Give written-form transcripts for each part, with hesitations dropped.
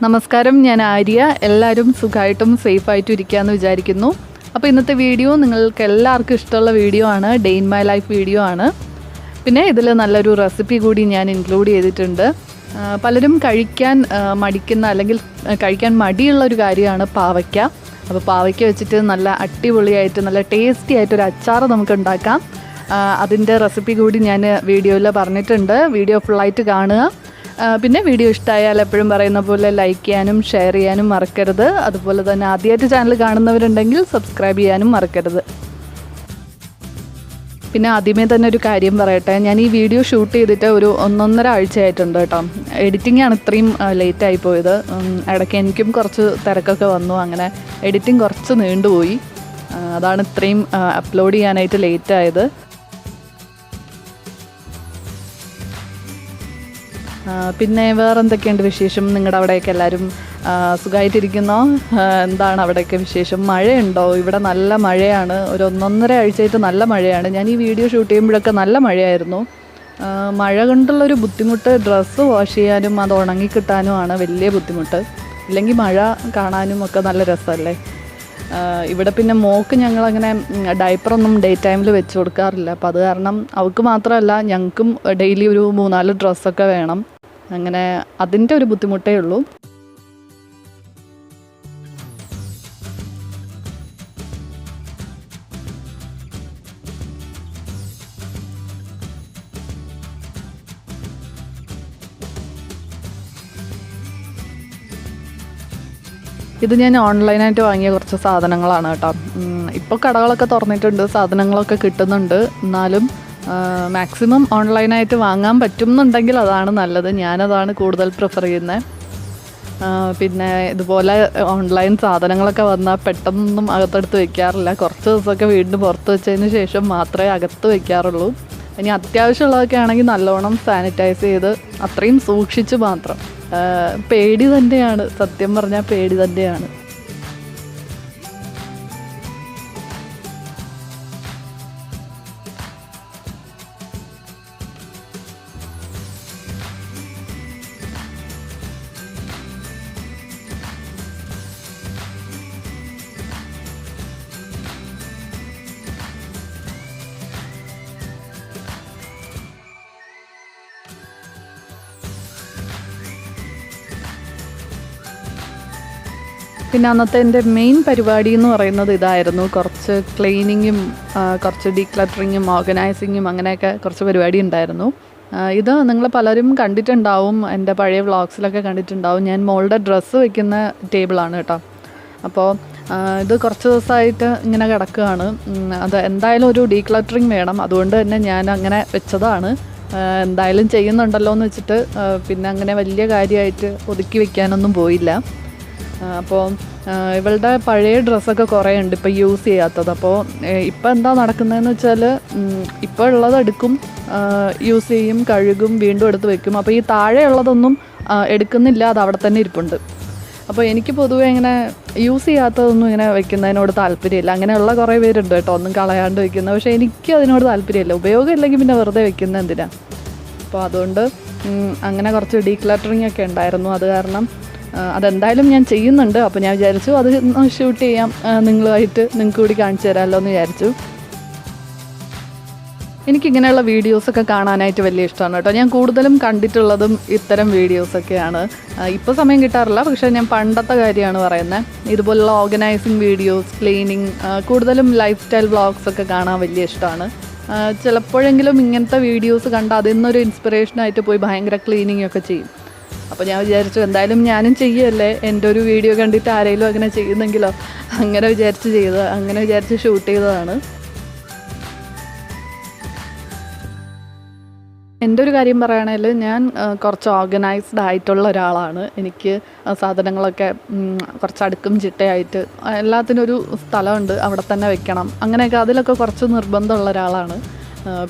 നമസ്കാരം, ഞാൻ ആര്യ. എല്ലാവരും സുഖമായിട്ടും സേഫായിട്ടും ഇരിക്കുകയെന്ന് വിചാരിക്കുന്നു. അപ്പോൾ ഇന്നത്തെ വീഡിയോ നിങ്ങൾക്ക് എല്ലാവർക്കും ഇഷ്ടമുള്ള വീഡിയോ ആണ്, day in my life video ആണ്. പിന്നെ ഇതിൽ നല്ലൊരു റെസിപ്പി കൂടി ഞാൻ ഇൻക്ലൂഡ് ചെയ്തിട്ടുണ്ട്. പലരും കഴിക്കാൻ മടിക്കുന്ന അല്ലെങ്കിൽ കഴിക്കാൻ മടിയുള്ള ഒരു കാര്യമാണ് പാവയ്ക്ക. അപ്പോൾ പാവയ്ക്ക വെച്ചിട്ട് നല്ല അടിപൊളിയായിട്ട് നല്ല ടേസ്റ്റി ആയിട്ടൊരു അച്ചാർ നമുക്ക് ഉണ്ടാക്കാം. അതിൻ്റെ റെസിപ്പി കൂടി ഞാൻ വീഡിയോയിൽ പറഞ്ഞിട്ടുണ്ട്. വീഡിയോ ഫുള്ളായിട്ട് കാണുക. പിന്നെ വീഡിയോ ഇഷ്ടമായാൽ എപ്പോഴും പറയുന്ന പോലെ ലൈക്ക് ചെയ്യാനും ഷെയർ ചെയ്യാനും മറക്കരുത്. അതുപോലെ തന്നെ ആദ്യമായിട്ട് ചാനൽ കാണുന്നവരുണ്ടെങ്കിൽ സബ്സ്ക്രൈബ് ചെയ്യാനും മറക്കരുത്. പിന്നെ ആദ്യമേ തന്നെ ഒരു കാര്യം പറയട്ടെ, ഞാൻ ഈ വീഡിയോ ഷൂട്ട് ചെയ്തിട്ട് ഒരു 1.5 ആഴ്ചയായിട്ടുണ്ട് കേട്ടോ. എഡിറ്റിംഗ് ആണ് ഇത്രയും ലേറ്റായി പോയത്. ഇടയ്ക്ക് എനിക്കും കുറച്ച് തിരക്കൊക്കെ വന്നു, അങ്ങനെ എഡിറ്റിംഗ് കുറച്ച് നീണ്ടുപോയി. അതാണ് ഇത്രയും അപ്ലോഡ് ചെയ്യാനായിട്ട് ലേറ്റായത്. പിന്നെ വേറെ എന്തൊക്കെയുണ്ട് വിശേഷം? നിങ്ങളുടെ അവിടെയൊക്കെ എല്ലാവരും സുഖമായിട്ടിരിക്കുന്നോ? എന്താണ് അവിടെയൊക്കെ വിശേഷം? മഴയുണ്ടോ? ഇവിടെ നല്ല മഴയാണ്. ഒരു 1.5 ആഴ്ചയായിട്ട് നല്ല മഴയാണ്. ഞാൻ ഈ വീഡിയോ ഷൂട്ട് ചെയ്യുമ്പോഴൊക്കെ നല്ല മഴയായിരുന്നു. മഴ കൊണ്ടുള്ളൊരു ബുദ്ധിമുട്ട് ഡ്രസ്സ് വാഷ് ചെയ്യാനും അത് ഉണങ്ങിക്കിട്ടാനുമാണ് വലിയ ബുദ്ധിമുട്ട്. ഇല്ലെങ്കിൽ മഴ കാണാനും ഒക്കെ നല്ല രസമല്ലേ. ഇവിടെ പിന്നെ മോക്ക് ഞങ്ങളങ്ങനെ ഡയപ്പറൊന്നും ഡേ ടൈമിൽ വെച്ച് കൊടുക്കാറില്ല. അപ്പോൾ അത് കാരണം അവൾക്ക് മാത്രമല്ല ഞങ്ങൾക്കും ഡെയിലി ഒരു 3-4 ഡ്രസ്സൊക്കെ വേണം. അങ്ങനെ അതിൻ്റെ ഒരു ബുദ്ധിമുട്ടേ ഉള്ളൂ. ഇത് ഞാൻ ഓൺലൈനായിട്ട് വാങ്ങിയ കുറച്ച് സാധനങ്ങളാണ് കേട്ടോ. ഇപ്പോൾ കടകളൊക്കെ തുറന്നിട്ടുണ്ട്, സാധനങ്ങളൊക്കെ കിട്ടുന്നുണ്ട്. എന്നാലും മാക്സിമം ഓൺലൈനായിട്ട് വാങ്ങാൻ പറ്റുന്നുണ്ടെങ്കിൽ അതാണ് നല്ലത്. ഞാനതാണ് കൂടുതൽ പ്രിഫർ ചെയ്യുന്നത്. പിന്നെ ഇതുപോലെ ഓൺലൈൻ സാധനങ്ങളൊക്കെ വന്നാൽ പെട്ടെന്നൊന്നും അകത്തെടുത്ത് വയ്ക്കാറില്ല. കുറച്ച് ദിവസമൊക്കെ വീണ്ടും പുറത്ത് വെച്ചതിന് ശേഷം മാത്രമേ അകത്ത് വയ്ക്കാറുള്ളൂ. ഇനി അത്യാവശ്യമുള്ളതൊക്കെ ആണെങ്കിൽ നല്ലോണം സാനിറ്റൈസ് ചെയ്ത് അത്രയും സൂക്ഷിച്ച് മാത്രം. പേടി തന്നെയാണ്, സത്യം പറഞ്ഞാൽ പേടി തന്നെയാണ്. പിന്നെ അന്നത്തെ എൻ്റെ മെയിൻ പരിപാടി എന്ന് പറയുന്നത് ഇതായിരുന്നു. കുറച്ച് ക്ലീനിങ്ങും കുറച്ച് ഡീക്ലറ്ററിങ്ങും ഓർഗനൈസിങ്ങും അങ്ങനെയൊക്കെ കുറച്ച് പരിപാടി ഉണ്ടായിരുന്നു. ഇത് നിങ്ങൾ പലരും കണ്ടിട്ടുണ്ടാവും, എൻ്റെ പഴയ വ്ളോഗ്സിലൊക്കെ കണ്ടിട്ടുണ്ടാവും. ഞാൻ മോളുടെ ഡ്രസ്സ് വയ്ക്കുന്ന ടേബിളാണ് കേട്ടോ. അപ്പോൾ ഇത് കുറച്ച് ദിവസമായിട്ട് ഇങ്ങനെ കിടക്കുകയാണ്. അത് എന്തായാലും ഒരു ഡീക്ലറ്ററിങ് വേണം. അതുകൊണ്ട് തന്നെ ഞാൻ അങ്ങനെ വെച്ചതാണ്. എന്തായാലും ചെയ്യുന്നുണ്ടല്ലോ എന്ന് വെച്ചിട്ട് പിന്നെ അങ്ങനെ വലിയ കാര്യമായിട്ട് ഒതുക്കി വയ്ക്കാനൊന്നും പോയില്ല. അപ്പോൾ ഇവളുടെ പഴയ ഡ്രസ്സൊക്കെ കുറേ ഉണ്ട് ഇപ്പോൾ യൂസ് ചെയ്യാത്തത്. അപ്പോൾ ഇപ്പോൾ എന്താ നടക്കുന്നതെന്ന് വെച്ചാൽ ഇപ്പോൾ ഉള്ളത് എടുക്കും, യൂസ് ചെയ്യും, കഴുകും, വീണ്ടും എടുത്ത് വെക്കും. അപ്പോൾ ഈ താഴെയുള്ളതൊന്നും എടുക്കുന്നില്ല, അത് അവിടെ തന്നെ ഇരിപ്പുണ്ട്. അപ്പോൾ എനിക്ക് പൊതുവേ ഇങ്ങനെ യൂസ് ചെയ്യാത്തതൊന്നും ഇങ്ങനെ വെക്കുന്നതിനോട് താല്പര്യമില്ല. അങ്ങനെയുള്ള കുറേ പേരുണ്ട് കേട്ടോ, ഒന്നും കളയാണ്ട് വെക്കുന്നത്. പക്ഷേ എനിക്ക് അതിനോട് താല്പര്യമില്ല. ഉപയോഗം ഇല്ലെങ്കിൽ പിന്നെ വെറുതെ വെക്കുന്നത് എന്തിനാണ്. അപ്പോൾ അതുകൊണ്ട് അങ്ങനെ കുറച്ച് ഡീക്ലറ്ററിങ് ഒക്കെ ഉണ്ടായിരുന്നു. അത് കാരണം അതെന്തായാലും ഞാൻ ചെയ്യുന്നുണ്ട്. അപ്പോൾ ഞാൻ വിചാരിച്ചു അത് ഷൂട്ട് ചെയ്യാം, നിങ്ങളുമായിട്ട് നിങ്ങൾക്ക് കൂടി കാണിച്ചു തരാമല്ലോ എന്ന് വിചാരിച്ചു. എനിക്കിങ്ങനെയുള്ള വീഡിയോസൊക്കെ കാണാനായിട്ട് വലിയ ഇഷ്ടമാണ് കേട്ടോ. ഞാൻ കൂടുതലും കണ്ടിട്ടുള്ളതും ഇത്തരം വീഡിയോസൊക്കെയാണ്. ഇപ്പോൾ സമയം കിട്ടാറില്ല, പക്ഷേ ഞാൻ പണ്ടത്തെ കാര്യമാണ് പറയുന്നത്. ഇതുപോലുള്ള ഓർഗനൈസിങ് വീഡിയോസ്, ക്ലീനിങ്, കൂടുതലും ലൈഫ് സ്റ്റൈൽ വ്ളോഗ്സൊക്കെ കാണാൻ വലിയ ഇഷ്ടമാണ്. ചിലപ്പോഴെങ്കിലും ഇങ്ങനത്തെ വീഡിയോസ് കണ്ട് അതിൽ നിന്നൊരു ഇൻസ്പിറേഷനായിട്ട് പോയി ഭയങ്കര ക്ലീനിങ് ഒക്കെ ചെയ്യും. അപ്പോൾ ഞാൻ വിചാരിച്ചു എന്തായാലും ഞാനും ചെയ്യുമല്ലേ, എൻ്റെ ഒരു വീഡിയോ കണ്ടിട്ട് ആരെങ്കിലും അങ്ങനെ ചെയ്യുന്നെങ്കിലോ, അങ്ങനെ വിചാരിച്ച് ഷൂട്ട് ചെയ്തതാണ്. എൻ്റെ ഒരു കാര്യം പറയുകയാണെങ്കിൽ ഞാൻ കുറച്ച് ഓർഗനൈസ്ഡ് ആയിട്ടുള്ള ഒരാളാണ്. എനിക്ക് സാധനങ്ങളൊക്കെ കുറച്ച് അടുക്കും ചിട്ടയായിട്ട് എല്ലാത്തിനും ഒരു സ്ഥലമുണ്ട്, അവിടെ തന്നെ വെക്കണം, അങ്ങനെയൊക്കെ അതിലൊക്കെ കുറച്ച് നിർബന്ധമുള്ള ഒരാളാണ്.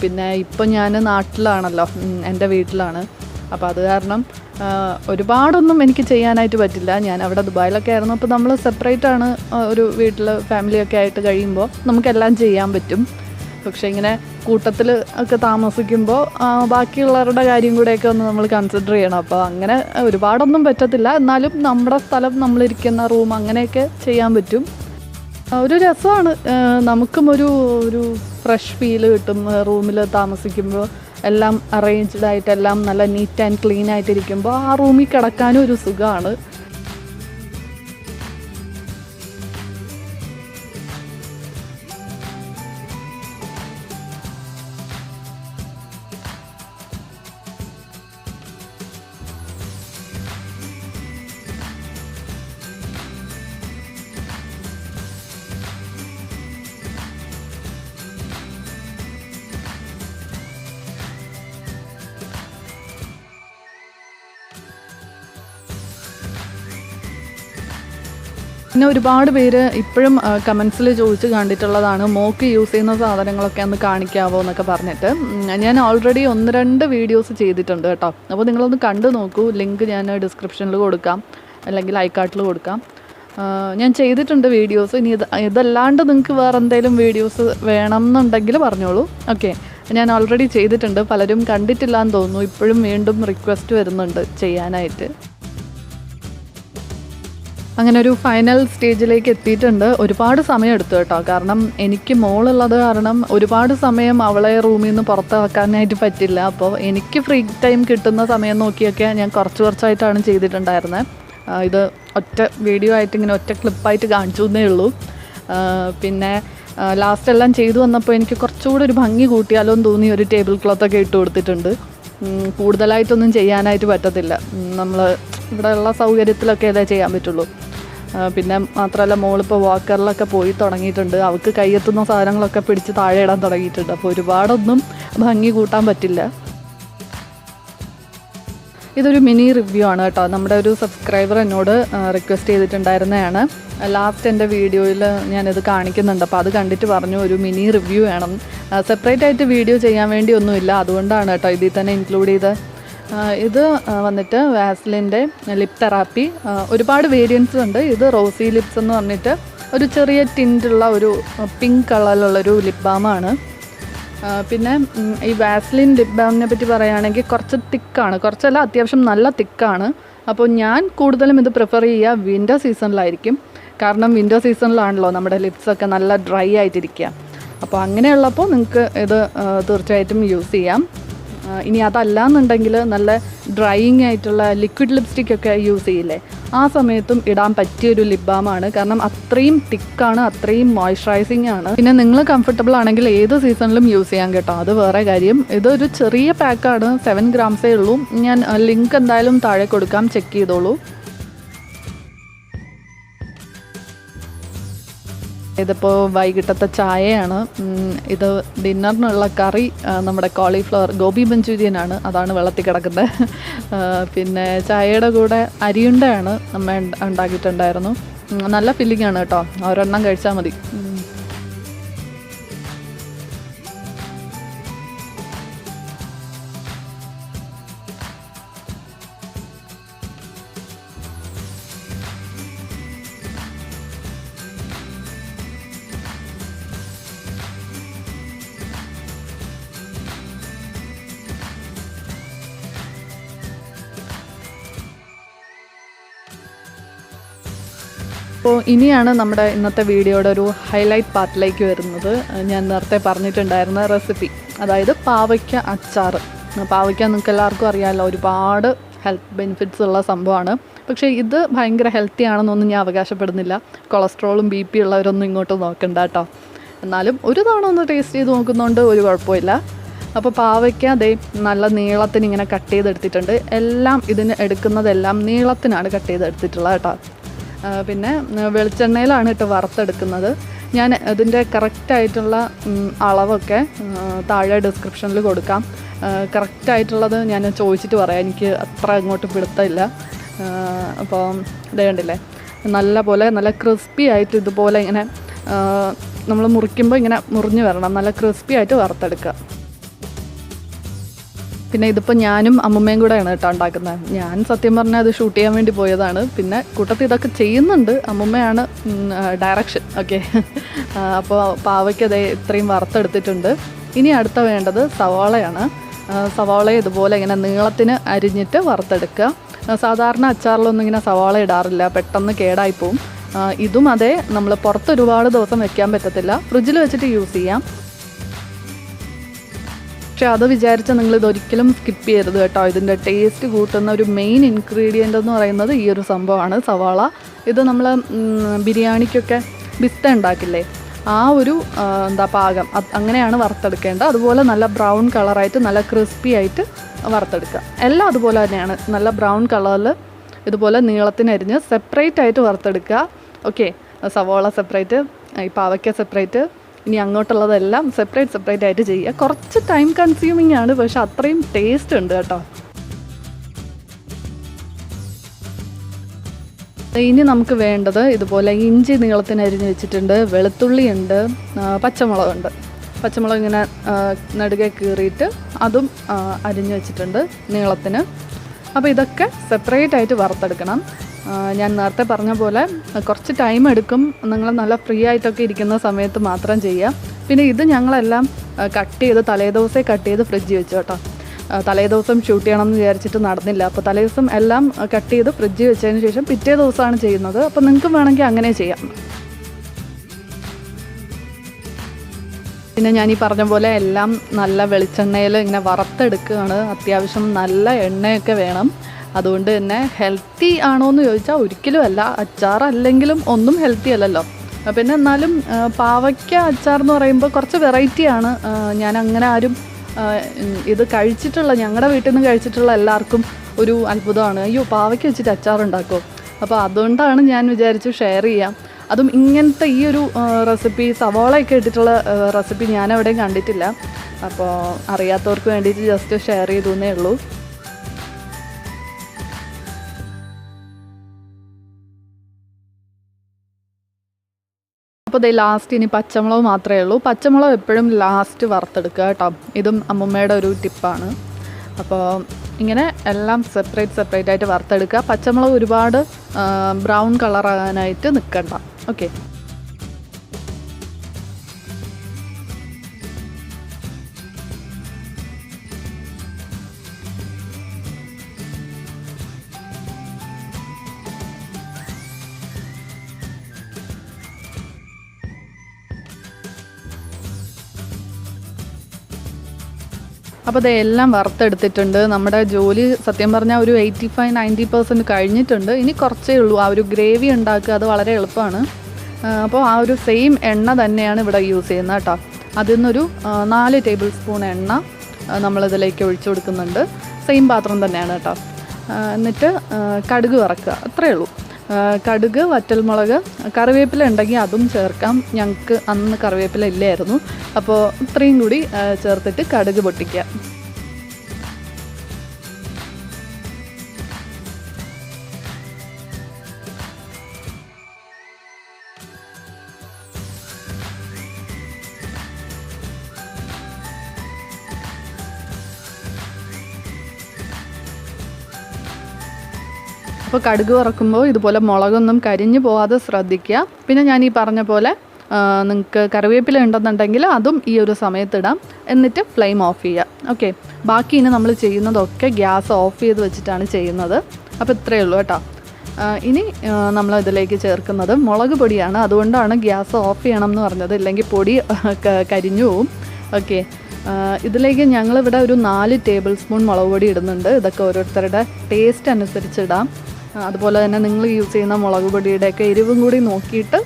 പിന്നെ ഇപ്പം ഞാൻ നാട്ടിലാണല്ലോ, എൻ്റെ വീട്ടിലാണ്. അപ്പോൾ അത് കാരണം ഒരുപാടൊന്നും എനിക്ക് ചെയ്യാനായിട്ട് പറ്റില്ല. ഞാൻ അവിടെ ദുബായിലൊക്കെ ആയിരുന്നു. അപ്പോൾ നമ്മൾ സെപ്പറേറ്റ് ആണ്, ഒരു വീട്ടിൽ ഫാമിലിയൊക്കെ ആയിട്ട് കഴിയുമ്പോൾ നമുക്കെല്ലാം ചെയ്യാൻ പറ്റും. പക്ഷേ ഇങ്ങനെ കൂട്ടത്തിൽ ഒക്കെ താമസിക്കുമ്പോൾ ബാക്കിയുള്ളവരുടെ കാര്യം കൂടെയൊക്കെ ഒന്ന് നമ്മൾ കൺസിഡർ ചെയ്യണം. അപ്പോൾ അങ്ങനെ ഒരുപാടൊന്നും പറ്റത്തില്ല, എന്നാലും നമ്മുടെ സ്ഥലം, നമ്മളിരിക്കുന്ന റൂം, അങ്ങനെയൊക്കെ ചെയ്യാൻ പറ്റും. ഒരു രസമാണ്. നമുക്കും ഒരു ഫ്രഷ് ഫീൽ കിട്ടും റൂമിൽ താമസിക്കുമ്പോൾ. എല്ലാം അറേഞ്ച്ഡ് ആയിട്ട്, എല്ലാം നല്ല നീറ്റ് ആൻഡ് ക്ലീൻ ആയിട്ടിരിക്കുമ്പോൾ ആ റൂമിൽ കിടക്കാനും ഒരു സുഖമാണ്. പിന്നെ ഒരുപാട് പേര് ഇപ്പോഴും കമൻസിൽ ചോദിച്ച് കണ്ടിട്ടുള്ളതാണ്, മോക്ക് യൂസ് ചെയ്യുന്ന സാധനങ്ങളൊക്കെ ഒന്ന് കാണിക്കാവോ എന്നൊക്കെ പറഞ്ഞിട്ട്. ഞാൻ ഓൾറെഡി 1-2 വീഡിയോസ് ചെയ്തിട്ടുണ്ട് കേട്ടോ. അപ്പോൾ നിങ്ങളൊന്ന് കണ്ടു നോക്കൂ. ലിങ്ക് ഞാൻ ഡിസ്ക്രിപ്ഷനിൽ കൊടുക്കാം, അല്ലെങ്കിൽ ഐക്കാർട്ടിൽ കൊടുക്കാം. ഞാൻ ചെയ്തിട്ടുണ്ട് വീഡിയോസ്. ഇനി ഇതല്ലാണ്ട് നിങ്ങൾക്ക് വേറെ എന്തെങ്കിലും വീഡിയോസ് വേണം എന്നുണ്ടെങ്കിൽ പറഞ്ഞോളൂ. ഓക്കെ, ഞാൻ ഓൾറെഡി ചെയ്തിട്ടുണ്ട്. പലരും കണ്ടിട്ടില്ല എന്ന് തോന്നുന്നു. ഇപ്പോഴും വീണ്ടും റിക്വസ്റ്റ് വരുന്നുണ്ട് ചെയ്യാനായിട്ട്. അങ്ങനെ ഒരു ഫൈനൽ സ്റ്റേജിലേക്ക് എത്തിയിട്ടുണ്ട്. ഒരുപാട് സമയം എടുത്തു കേട്ടോ. കാരണം എനിക്ക് മോളുള്ളത് കാരണം ഒരുപാട് സമയം അവളെ റൂമിൽ നിന്ന് പുറത്താക്കാനായിട്ട് പറ്റില്ല. അപ്പോൾ എനിക്ക് ഫ്രീ ടൈം കിട്ടുന്ന സമയം നോക്കിയൊക്കെ ഞാൻ കുറച്ചായിട്ടാണ് ചെയ്തിട്ടുണ്ടായിരുന്നത്. ഇത് ഒറ്റ വീഡിയോ ആയിട്ട് ഇങ്ങനെ ഒറ്റ ക്ലിപ്പായിട്ട് കാണിച്ചു എന്നേ ഉള്ളൂ. പിന്നെ ലാസ്റ്റ് എല്ലാം ചെയ്തു വന്നപ്പോൾ എനിക്ക് കുറച്ചുകൂടി ഒരു ഭംഗി കൂട്ടിയാലോ എന്ന് തോന്നി ഒരു ടേബിൾ ക്ലോത്തൊക്കെ ഇട്ട് കൊടുത്തിട്ടുണ്ട്. കൂടുതലായിട്ടൊന്നും ചെയ്യാനായിട്ട് പറ്റത്തില്ല. നമ്മൾ ഇവിടെ ഉള്ള സൗകര്യത്തിലൊക്കെ ഇതേ ചെയ്യാൻ പറ്റുള്ളൂ. പിന്നെ മാത്രമല്ല, മോളിപ്പോൾ വാക്കറിലൊക്കെ പോയി തുടങ്ങിയിട്ടുണ്ട്. അവൾക്ക് കയ്യെത്തുന്ന സാധനങ്ങളൊക്കെ പിടിച്ച് താഴെ ഇടാൻ തുടങ്ങിയിട്ടുണ്ട്. അപ്പോൾ ഒരുപാടൊന്നും ഭംഗി കൂട്ടാൻ പറ്റില്ല. ഇതൊരു മിനി റിവ്യൂ ആണ് കേട്ടോ. നമ്മുടെ ഒരു സബ്സ്ക്രൈബർ എന്നോട് റിക്വസ്റ്റ് ചെയ്തിട്ടുണ്ടായിരുന്നതാണ്. ലാസ്റ്റ് എൻ്റെ വീഡിയോയിൽ ഞാനിത് കാണിക്കുന്നുണ്ട്. അപ്പോൾ അത് കണ്ടിട്ട് പറഞ്ഞു ഒരു മിനി റിവ്യൂ വേണം. സെപ്പറേറ്റ് ആയിട്ട് വീഡിയോ ചെയ്യാൻ വേണ്ടി ഒന്നുമില്ല, അതുകൊണ്ടാണ് കേട്ടോ ഇതിൽ തന്നെ ഇൻക്ലൂഡ് ചെയ്ത്. ഇത് വന്നിട്ട് വാസ്ലിൻ്റെ ലിപ് തെറാപ്പി. ഒരുപാട് വേരിയൻസ് ഉണ്ട്. ഇത് റോസി ലിപ്സ് എന്ന് പറഞ്ഞിട്ട് ഒരു ചെറിയ ടിൻറ്റുള്ള ഒരു പിങ്ക് കളറിലുള്ളൊരു ലിപ് ബാമാണ്. പിന്നെ ഈ വാസ്ലിൻ ലിപ് ബാമിനെ പറ്റി പറയുകയാണെങ്കിൽ കുറച്ച് തിക്കാണ്, കുറച്ചല്ല അത്യാവശ്യം നല്ല തിക്കാണ്. അപ്പോൾ ഞാൻ കൂടുതലും ഇത് പ്രിഫർ ചെയ്യുക വിൻ്റർ സീസണിലായിരിക്കും. കാരണം വിൻ്റർ സീസണിലാണല്ലോ നമ്മുടെ ലിപ്സൊക്കെ നല്ല ഡ്രൈ ആയിട്ടിരിക്കുക. അപ്പോൾ അങ്ങനെയുള്ളപ്പോൾ നിങ്ങൾക്ക് ഇത് തീർച്ചയായിട്ടും യൂസ് ചെയ്യാം. ഇനി അതല്ല എന്നുണ്ടെങ്കിൽ നല്ല ഡ്രൈയിങ് ആയിട്ടുള്ള ലിക്വിഡ് ലിപ്സ്റ്റിക്കൊക്കെ യൂസ് ചെയ്യില്ലേ, ആ സമയത്തും ഇടാൻ പറ്റിയൊരു ലിപ് ബാമാണ്. കാരണം അത്രയും തിക്കാണ്, അത്രയും മോയ്സ്ചറൈസിങ് ആണ്. പിന്നെ നിങ്ങൾ കംഫർട്ടബിൾ ആണെങ്കിൽ ഏത് സീസണിലും യൂസ് ചെയ്യാൻ കേട്ടോ, അത് വേറെ കാര്യം. ഇതൊരു ചെറിയ പാക്കാണ്, 7 ഗ്രാംസേ ഉള്ളൂ. ഞാൻ ലിങ്ക് എന്തായാലും താഴെ കൊടുക്കാം, ചെക്ക് ചെയ്തോളൂ. ഇതിപ്പോൾ വൈകിട്ടത്തെ ചായയാണ്. ഇത് ഡിന്നറിനുള്ള കറി നമ്മുടെ കോളിഫ്ലവർ ഗോബി മഞ്ചൂരിയനാണ്, അതാണ് വെള്ളത്തിൽ കിടക്കുന്നത്. പിന്നെ ചായയുടെ കൂടെ അരിയുണ്ടയാണ് നമ്മൾ ഉണ്ടാക്കിയിട്ടുണ്ടായിരുന്നു. നല്ല ഫില്ലിംഗ് ആണ് കേട്ടോ, ഒരെണ്ണം കഴിച്ചാൽ മതി. അപ്പോൾ ഇനിയാണ് നമ്മുടെ ഇന്നത്തെ വീഡിയോയുടെ ഒരു ഹൈലൈറ്റ് പാർട്ടിലേക്ക് വരുന്നത്. ഞാൻ നേരത്തെ പറഞ്ഞിട്ടുണ്ടായിരുന്ന റെസിപ്പി, അതായത് പാവയ്ക്ക അച്ചാർ. പാവയ്ക്ക നിങ്ങൾക്ക് എല്ലാവർക്കും അറിയാമല്ലോ, ഒരുപാട് ഹെൽത്ത് ബെനിഫിറ്റ്സ് ഉള്ള സംഭവമാണ്. പക്ഷേ ഇത് ഭയങ്കര ഹെൽത്തി ആണെന്നൊന്നും ഞാൻ അവകാശപ്പെടുന്നില്ല. കൊളസ്ട്രോളും BP ഉള്ളവരൊന്നും ഇങ്ങോട്ട് നോക്കണ്ട കേട്ടോ. എന്നാലും ഒരു തവണ ഒന്ന് ടേസ്റ്റ് ചെയ്ത് നോക്കുന്നതുകൊണ്ട് ഒരു കുഴപ്പമില്ല. അപ്പോൾ പാവയ്ക്ക അതേ നല്ല നീളത്തിന് ഇങ്ങനെ കട്ട് ചെയ്തെടുത്തിട്ടുണ്ട്. എല്ലാം ഇതിന് എടുക്കുന്നതെല്ലാം നീളത്തിനാണ് കട്ട് ചെയ്തെടുത്തിട്ടുള്ളത് കേട്ടോ. പിന്നെ വെളിച്ചെണ്ണയിലാണ് ഇട്ട് വറുത്തെടുക്കുന്നത്. ഞാൻ അതിൻ്റെ കറക്റ്റായിട്ടുള്ള അളവൊക്കെ താഴെ ഡിസ്ക്രിപ്ഷനിൽ കൊടുക്കാം. കറക്റ്റായിട്ടുള്ളത് ഞാൻ ചോദിച്ചിട്ട് പറയാം, എനിക്ക് അത്ര അങ്ങോട്ട് പിടുത്തമില്ല. അപ്പോൾ ഇത് കണ്ടില്ലേ, നല്ല ക്രിസ്പി ആയിട്ട് ഇതുപോലെ ഇങ്ങനെ നമ്മൾ മുറിക്കുമ്പോൾ ഇങ്ങനെ മുറിഞ്ഞ് വരണം. നല്ല ക്രിസ്പി ആയിട്ട് വറുത്തെടുക്കുക. പിന്നെ ഇതിപ്പോൾ ഞാനും അമ്മുമ്മയും കൂടെയാണ് കേട്ടോ ഉണ്ടാക്കുന്നത്. ഞാൻ സത്യം പറഞ്ഞാൽ അത് ഷൂട്ട് ചെയ്യാൻ വേണ്ടി പോയതാണ്. പിന്നെ കൂട്ടത്തിൽ ഇതൊക്കെ ചെയ്യുന്നുണ്ട്, അമ്മുമ്മയാണ് ഡയറക്ഷൻ. ഓക്കെ, അപ്പോൾ പാവയ്ക്ക് അതേ ഇത്രയും വറുത്തെടുത്തിട്ടുണ്ട്. ഇനി അടുത്ത വേണ്ടത് സവാളയാണ്. സവാള ഇതുപോലെ ഇങ്ങനെ നീളത്തിന് അരിഞ്ഞിട്ട് വറുത്തെടുക്കുക. സാധാരണ അച്ചാറിലൊന്നും ഇങ്ങനെ സവാള ഇടാറില്ല, പെട്ടെന്ന് കേടായിപ്പോവും. ഇതും അതെ, നമ്മൾ പുറത്ത് ഒരുപാട് ദിവസം വെക്കാൻ പറ്റത്തില്ല, ഫ്രിഡ്ജിൽ വെച്ചിട്ട് യൂസ് ചെയ്യാം. പക്ഷെ അത് വിചാരിച്ച് നിങ്ങൾ ഇതൊരിക്കലും സ്കിപ്പ് ചെയ്യരുത് കേട്ടോ. ഇതിൻ്റെ ടേസ്റ്റ് കൂട്ടുന്ന ഒരു മെയിൻ ഇൻഗ്രീഡിയൻ്റ് എന്ന് പറയുന്നത് ഈ ഒരു സംഭവമാണ്, സവാള. ഇത് നമ്മൾ ബിരിയാണിക്കൊക്കെ ബിസ്ത ഉണ്ടാക്കില്ലേ, ആ ഒരു പാകം അങ്ങനെയാണ് വറുത്തെടുക്കേണ്ടത്. അതുപോലെ നല്ല ബ്രൗൺ കളറായിട്ട് നല്ല ക്രിസ്പി ആയിട്ട് വറുത്തെടുക്കുക. എല്ലാം അതുപോലെ തന്നെയാണ്, നല്ല ബ്രൗൺ കളറിൽ ഇതുപോലെ നീളത്തിനരിഞ്ഞ് സെപ്പറേറ്റ് ആയിട്ട് വറുത്തെടുക്കുക. ഓക്കെ, സവാള സെപ്പറേറ്റ്, ഈ പാവയ്ക്ക സെപ്പറേറ്റ്, ഇനി അങ്ങോട്ടുള്ളതെല്ലാം സെപ്പറേറ്റ് ആയിട്ട് ചെയ്യുക. കുറച്ച് ടൈം കൺസ്യൂമിങ് ആണ്, പക്ഷെ അത്രയും ടേസ്റ്റ് ഉണ്ട് കേട്ടോ. ഇനി നമുക്ക് വേണ്ടത് ഇതുപോലെ ഇഞ്ചി നീളത്തിന് അരിഞ്ഞ് വെച്ചിട്ടുണ്ട്, വെളുത്തുള്ളി ഉണ്ട്, പച്ചമുളക് ഇങ്ങനെ നടുകെ കീറിയിട്ട് അതും അരിഞ്ഞ് വെച്ചിട്ടുണ്ട് നീളത്തിന്. അപ്പോൾ ഇതൊക്കെ സെപ്പറേറ്റ് ആയിട്ട് വറുത്തെടുക്കണം. ഞാൻ നേരത്തെ പറഞ്ഞ പോലെ കുറച്ച് ടൈം എടുക്കും, നിങ്ങൾ നല്ല ഫ്രീ ആയിട്ടൊക്കെ ഇരിക്കുന്ന സമയത്ത് മാത്രം ചെയ്യുക. പിന്നെ ഇത് ഞങ്ങളെല്ലാം തലേദിവസമേ കട്ട് ചെയ്ത് ഫ്രിഡ്ജിൽ വെച്ചു കേട്ടോ. തലേദിവസം ഷൂട്ട് ചെയ്യണം എന്ന് വിചാരിച്ചിട്ട് നടന്നില്ല. അപ്പോൾ തലേദിവസം എല്ലാം കട്ട് ചെയ്ത് ഫ്രിഡ്ജിൽ വെച്ചതിന് ശേഷം പിറ്റേ ദിവസമാണ് ചെയ്യുന്നത്. അപ്പോൾ നിങ്ങൾക്ക് വേണമെങ്കിൽ അങ്ങനെ ചെയ്യാം. പിന്നെ ഞാൻ ഈ പറഞ്ഞ പോലെ എല്ലാം നല്ല വെളിച്ചെണ്ണയിൽ ഇങ്ങനെ വറുത്തെടുക്കുകയാണ്. അത്യാവശ്യം നല്ല എണ്ണയൊക്കെ വേണം. അതുകൊണ്ട് തന്നെ ഹെൽത്തി ആണോ എന്ന് ചോദിച്ചാൽ ഒരിക്കലും അല്ല. അച്ചാർ അല്ലെങ്കിലും ഒന്നും ഹെൽത്തി അല്ലല്ലോ. പിന്നെ എന്നാലും പാവയ്ക്ക അച്ചാർ എന്ന് പറയുമ്പോൾ കുറച്ച് വെറൈറ്റിയാണ്. ഞാൻ അങ്ങനെ ആരും ഇത് ഞങ്ങളുടെ വീട്ടിൽ നിന്ന് കഴിച്ചിട്ടുള്ള എല്ലാവർക്കും ഒരു അത്ഭുതമാണ്, അയ്യോ പാവയ്ക്ക വെച്ചിട്ട് അച്ചാർ ഉണ്ടാക്കുമോ. അപ്പോൾ അതുകൊണ്ടാണ് ഞാൻ വിചാരിച്ചു ഷെയർ ചെയ്യാം. അതും ഇങ്ങനത്തെ ഈ ഒരു റെസിപ്പി, സവാളയൊക്കെ ഇട്ടിട്ടുള്ള റെസിപ്പി ഞാൻ എവിടെയും കണ്ടിട്ടില്ല. അപ്പോൾ അറിയാത്തവർക്ക് വേണ്ടിയിട്ട് ജസ്റ്റ് ഷെയർ ചെയ്തു എന്നേ ഉള്ളൂ. അപ്പോൾ ലാസ്റ്റ് ഇനി പച്ചമുളക് മാത്രമേ ഉള്ളൂ. പച്ചമുളക് എപ്പോഴും ലാസ്റ്റ് വറുത്തെടുക്കുക കേട്ടോ. ഇതും അമ്മുമ്മയുടെ ഒരു ടിപ്പാണ്. അപ്പോൾ ഇങ്ങനെ എല്ലാം സെപ്പറേറ്റ് ആയിട്ട് വറുത്തെടുക്കുക. പച്ചമുളക് ഒരുപാട് ബ്രൗൺ കളറാകാനായിട്ട് നിൽക്കണ്ട. ഓക്കെ, അപ്പോൾ ഇതെല്ലാം വറുത്തെടുത്തിട്ടുണ്ട്. നമ്മുടെ ജോലി സത്യം പറഞ്ഞാൽ ഒരു 85-90% കഴിഞ്ഞിട്ടുണ്ട്. ഇനി കുറച്ചേ ഉള്ളൂ. ആ ഒരു ഗ്രേവി ഉണ്ടാക്കുക, അത് വളരെ എളുപ്പമാണ്. അപ്പോൾ ആ ഒരു സെയിം എണ്ണ തന്നെയാണ് ഇവിടെ യൂസ് ചെയ്യുന്നത് കേട്ടോ. അതിൽ നിന്നൊരു 4 ടേബിൾ സ്പൂൺ എണ്ണ നമ്മളിതിലേക്ക് ഒഴിച്ചു കൊടുക്കുന്നുണ്ട്. സെയിം പാത്രം തന്നെയാണ് കേട്ടോ. എന്നിട്ട് കടുക് വറക്കുക, അത്രയേ ഉള്ളൂ. കടുക്, വറ്റൽമുളക്, കറിവേപ്പില ഉണ്ടെങ്കിൽ അതും ചേർക്കാം. ഞങ്ങൾക്ക് അന്ന് കറിവേപ്പില ഇല്ലായിരുന്നു. അപ്പോൾ ഇത്രയും കൂടി ചേർത്തിട്ട് കടുക് പൊട്ടിക്കുക. അപ്പോൾ കടുക് വറക്കുമ്പോൾ ഇതുപോലെ മുളകൊന്നും കരിഞ്ഞു പോകാതെ ശ്രദ്ധിക്കുക. പിന്നെ ഞാൻ ഈ പറഞ്ഞ പോലെ നിങ്ങൾക്ക് കറിവേപ്പില ഉണ്ടെന്നുണ്ടെങ്കിൽ അതും ഈ ഒരു സമയത്തിടാം. എന്നിട്ട് ഫ്ലെയിം ഓഫ് ചെയ്യുക. ഓക്കെ, ബാക്കി ഇനി നമ്മൾ ചെയ്യുന്നതൊക്കെ ഗ്യാസ് ഓഫ് ചെയ്ത് വെച്ചിട്ടാണ് ചെയ്യുന്നത്. അപ്പോൾ ഇത്രയേ ഉള്ളൂ കേട്ടോ. ഇനി നമ്മൾ ഇതിലേക്ക് ചേർക്കുന്നത് മുളക് പൊടിയാണ്. അതുകൊണ്ടാണ് ഗ്യാസ് ഓഫ് ചെയ്യണം എന്ന് പറഞ്ഞത്, ഇല്ലെങ്കിൽ പൊടി കരിഞ്ഞു പോവും. ഓക്കെ, ഇതിലേക്ക് ഞങ്ങളിവിടെ ഒരു 4 ടേബിൾ സ്പൂൺ മുളക് പൊടി ഇടുന്നുണ്ട്. ഇതൊക്കെ ഓരോരുത്തരുടെ ടേസ്റ്റ് അനുസരിച്ച് ഇടാം. അതുപോലെ തന്നെ നിങ്ങൾ യൂസ് ചെയ്യുന്ന മുളക് പൊടിയുടെയൊക്കെ എരിവും കൂടി നോക്കിയിട്ട്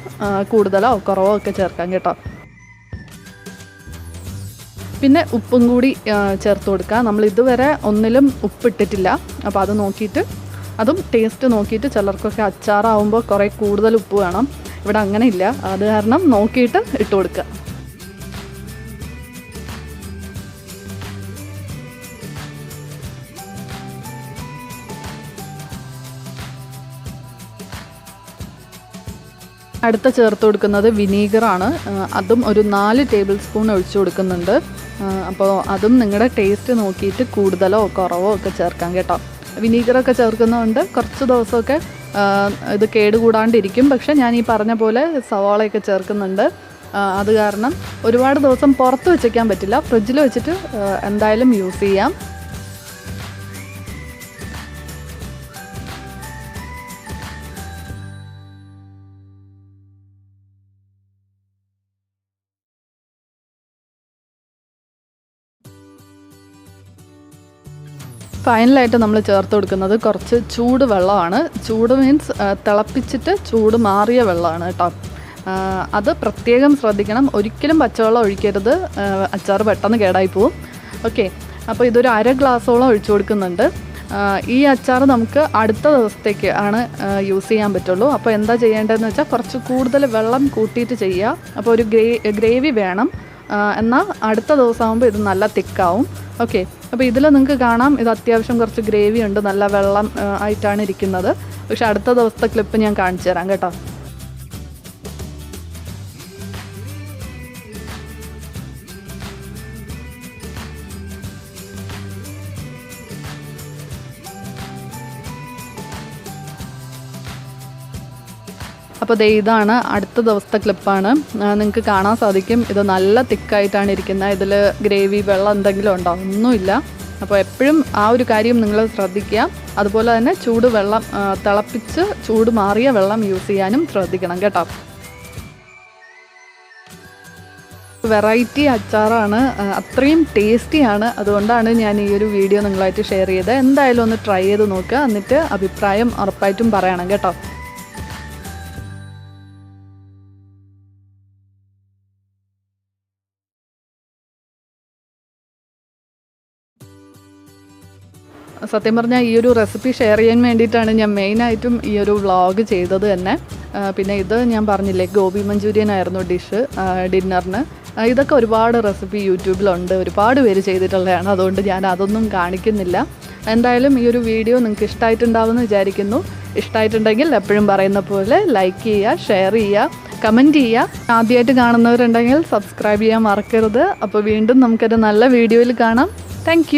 കൂടുതലോ കുറവോ ഒക്കെ ചേർക്കാം കേട്ടോ. പിന്നെ ഉപ്പും കൂടി ചേർത്ത് കൊടുക്കുക. നമ്മൾ ഇതുവരെ ഒന്നിലും ഉപ്പിട്ടിട്ടില്ല. അപ്പോൾ അത് നോക്കിയിട്ട്, അതും ടേസ്റ്റ് നോക്കിയിട്ട്, ചിലർക്കൊക്കെ അച്ചാറാവുമ്പോൾ കുറേ കൂടുതൽ ഉപ്പ് വേണം. ഇവിടെ അങ്ങനെ ഇല്ല, അത് കാരണം നോക്കിയിട്ട് ഇട്ട് കൊടുക്കുക. അടുത്ത ചേർത്ത് കൊടുക്കുന്നത് വിനീഗറാണ്. അതും ഒരു 4 ടേബിൾ സ്പൂൺ ഒഴിച്ചു കൊടുക്കുന്നുണ്ട്. അപ്പോൾ അതും നിങ്ങളുടെ ടേസ്റ്റ് നോക്കിയിട്ട് കൂടുതലോ കുറവോ ഒക്കെ ചേർക്കാം കേട്ടോ. വിനീഗറൊക്കെ ചേർക്കുന്നതുകൊണ്ട് കുറച്ച് ദിവസമൊക്കെ ഇത് കേടുകൂടാണ്ടിരിക്കും. പക്ഷേ ഞാൻ ഈ പറഞ്ഞ പോലെ സവാളയൊക്കെ ചേർക്കുന്നുണ്ട്. അത് കാരണം ഒരുപാട് ദിവസം പുറത്ത് വെച്ചേക്കാൻ പറ്റില്ല, ഫ്രിഡ്ജിൽ വെച്ചിട്ട് എന്തായാലും യൂസ് ചെയ്യാം. ഫൈനലായിട്ട് നമ്മൾ ചേർത്ത് കൊടുക്കുന്നത് കുറച്ച് ചൂട് വെള്ളമാണ്. ചൂട് മീൻസ് തിളപ്പിച്ചിട്ട് ചൂട് മാറിയ വെള്ളമാണ് കേട്ടോ. അത് പ്രത്യേകം ശ്രദ്ധിക്കണം. ഒരിക്കലും പച്ചവെള്ളം ഒഴിക്കരുത്, അച്ചാർ പെട്ടെന്ന് കേടായി പോവും. ഓക്കെ, അപ്പോൾ ഇതൊരു 1/2 ഗ്ലാസോളം ഒഴിച്ചു കൊടുക്കുന്നുണ്ട്. ഈ അച്ചാർ നമുക്ക് അടുത്ത ദിവസത്തേക്ക് ആണ് യൂസ് ചെയ്യാൻ പറ്റുള്ളൂ. അപ്പോൾ എന്താ ചെയ്യേണ്ടതെന്ന് വെച്ചാൽ കുറച്ച് കൂടുതൽ വെള്ളം കൂട്ടിയിട്ട് ചെയ്യുക. അപ്പോൾ ഒരു ഗ്രേവി വേണം, എന്നാൽ അടുത്ത ദിവസമാകുമ്പോൾ ഇത് നല്ല തിക്കാവും. ഓക്കെ, അപ്പോൾ ഇതിൽ നിങ്ങൾക്ക് കാണാം ഇത് അത്യാവശ്യം കുറച്ച് ഗ്രേവി ഉണ്ട്, നല്ല വെള്ളം ആയിട്ടാണ് ഇരിക്കുന്നത്. പക്ഷെ അടുത്ത ദിവസത്തെ ക്ലിപ്പ് ഞാൻ കാണിച്ചു തരാം കേട്ടോ. അപ്പോൾ ഇതാണ് അടുത്ത ദിവസത്തെ ക്ലിപ്പാണ്. നിങ്ങൾക്ക് കാണാൻ സാധിക്കും ഇത് നല്ല തിക്കായിട്ടാണ് ഇരിക്കുന്നത്. ഇതിൽ ഗ്രേവി വെള്ളം എന്തെങ്കിലും ഉണ്ടോ? ഒന്നുമില്ല. അപ്പോൾ എപ്പോഴും ആ ഒരു കാര്യം നിങ്ങൾ ശ്രദ്ധിക്കുക. അതുപോലെ തന്നെ ചൂട് വെള്ളം തിളപ്പിച്ച് ചൂട് മാറിയ വെള്ളം യൂസ് ചെയ്യാനും ശ്രദ്ധിക്കണം കേട്ടോ. വെറൈറ്റി അച്ചാറാണ്, അത്രയും ടേസ്റ്റിയാണ്. അതുകൊണ്ടാണ് ഞാൻ ഈ ഒരു വീഡിയോ നിങ്ങളായിട്ട് ഷെയർ ചെയ്തത്. എന്തായാലും ഒന്ന് ട്രൈ ചെയ്ത് നോക്കുക, എന്നിട്ട് അഭിപ്രായം ഉറപ്പായിട്ടും പറയണം കേട്ടോ. സത്യം പറഞ്ഞാൽ ഈ ഒരു റെസിപ്പി ഷെയർ ചെയ്യാൻ വേണ്ടിയിട്ടാണ് ഞാൻ മെയിനായിട്ടും ഈ ഒരു വ്ളോഗ് ചെയ്തത് തന്നെ. പിന്നെ ഇത് ഞാൻ പറഞ്ഞില്ലേ, ഗോബി മഞ്ചൂരിയൻ ആയിരുന്നു ഡിഷ് ഡിന്നറിന്. ഇതൊക്കെ ഒരുപാട് റെസിപ്പി യൂട്യൂബിലുണ്ട്, ഒരുപാട് പേര് ചെയ്തിട്ടുള്ളതാണ്. അതുകൊണ്ട് ഞാൻ അതൊന്നും കാണിക്കുന്നില്ല. എന്തായാലും ഈ ഒരു വീഡിയോ നിങ്ങൾക്ക് ഇഷ്ടമായിട്ടുണ്ടാവുമെന്ന് വിചാരിക്കുന്നു. ഇഷ്ടമായിട്ടുണ്ടെങ്കിൽ എപ്പോഴും പറയുന്ന പോലെ ലൈക്ക് ചെയ്യുക, ഷെയർ ചെയ്യുക, കമൻറ്റ് ചെയ്യുക. ആദ്യമായിട്ട് കാണുന്നവരുണ്ടെങ്കിൽ സബ്സ്ക്രൈബ് ചെയ്യാൻ മറക്കരുത്. അപ്പോൾ വീണ്ടും നമുക്കൊരു നല്ല വീഡിയോയിൽ കാണാം. താങ്ക്